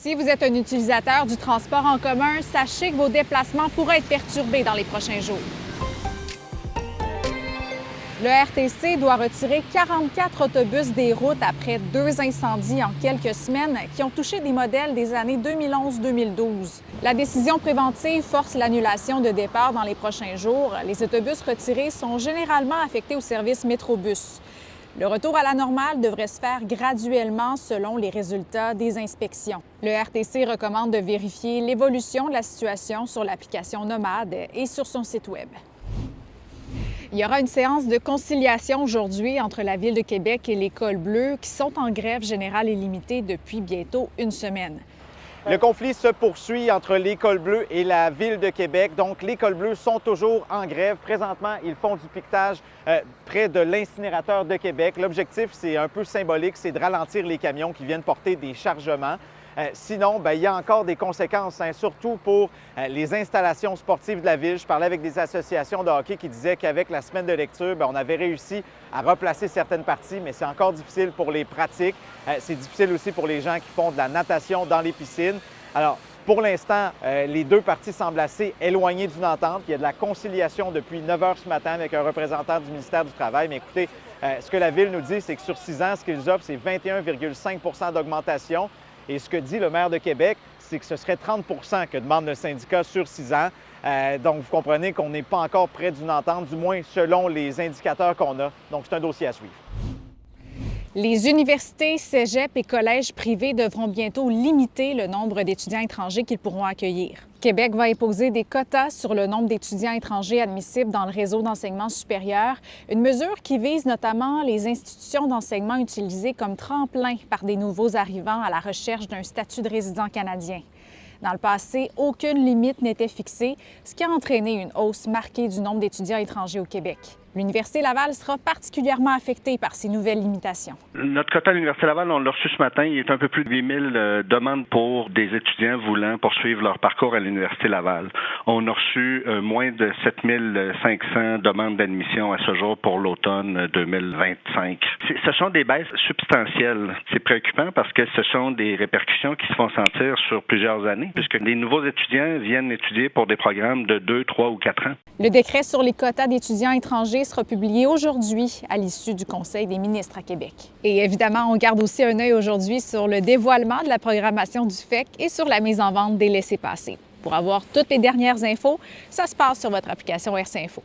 Si vous êtes un utilisateur du transport en commun, sachez que vos déplacements pourraient être perturbés dans les prochains jours. Le RTC doit retirer 44 autobus des routes après 2 incendies en quelques semaines qui ont touché des modèles des années 2011-2012. La décision préventive force l'annulation de départ dans les prochains jours. Les autobus retirés sont généralement affectés au service Métrobus. Le retour à la normale devrait se faire graduellement selon les résultats des inspections. Le RTC recommande de vérifier l'évolution de la situation sur l'application Nomade et sur son site Web. Il y aura une séance de conciliation aujourd'hui entre la Ville de Québec et l'École bleue qui sont en grève générale illimitée depuis bientôt une semaine. Le conflit se poursuit entre l'École bleue et la Ville de Québec. Donc, l'École bleue sont toujours en grève. Présentement, ils font du piquetage près de l'incinérateur de Québec. L'objectif, c'est un peu symbolique, c'est de ralentir les camions qui viennent porter des chargements. Sinon, il y a encore des conséquences, surtout pour les installations sportives de la Ville. Je parlais avec des associations de hockey qui disaient qu'avec la semaine de lecture, on avait réussi à replacer certaines parties, mais c'est encore difficile pour les pratiques. C'est difficile aussi pour les gens qui font de la natation dans les piscines. Alors, pour l'instant, les deux parties semblent assez éloignées d'une entente. Il y a de la conciliation depuis 9 heures ce matin avec un représentant du ministère du Travail. Mais écoutez, ce que la Ville nous dit, c'est que sur 6 ans, ce qu'ils offrent, c'est 21,5 % d'augmentation. Et ce que dit le maire de Québec, c'est que ce serait 30 % que demande le syndicat sur 6 ans. Donc, vous comprenez qu'on n'est pas encore près d'une entente, du moins selon les indicateurs qu'on a. Donc, c'est un dossier à suivre. Les universités, cégeps et collèges privés devront bientôt limiter le nombre d'étudiants étrangers qu'ils pourront accueillir. Québec va imposer des quotas sur le nombre d'étudiants étrangers admissibles dans le réseau d'enseignement supérieur, une mesure qui vise notamment les institutions d'enseignement utilisées comme tremplin par des nouveaux arrivants à la recherche d'un statut de résident canadien. Dans le passé, aucune limite n'était fixée, ce qui a entraîné une hausse marquée du nombre d'étudiants étrangers au Québec. L'Université Laval sera particulièrement affectée par ces nouvelles limitations. Notre quota à l'Université Laval, on l'a reçu ce matin. Il est un peu plus de 8 000 demandes pour des étudiants voulant poursuivre leur parcours à l'Université Laval. On a reçu moins de 7 500 demandes d'admission à ce jour pour l'automne 2025. Ce sont des baisses substantielles. C'est préoccupant parce que ce sont des répercussions qui se font sentir sur plusieurs années, puisque les nouveaux étudiants viennent étudier pour des programmes de 2, 3 ou 4 ans. Le décret sur les quotas d'étudiants étrangers sera publié aujourd'hui à l'issue du Conseil des ministres à Québec. Et évidemment, on garde aussi un œil aujourd'hui sur le dévoilement de la programmation du FEC et sur la mise en vente des laissez-passer. Pour avoir toutes les dernières infos, ça se passe sur votre application RC Info.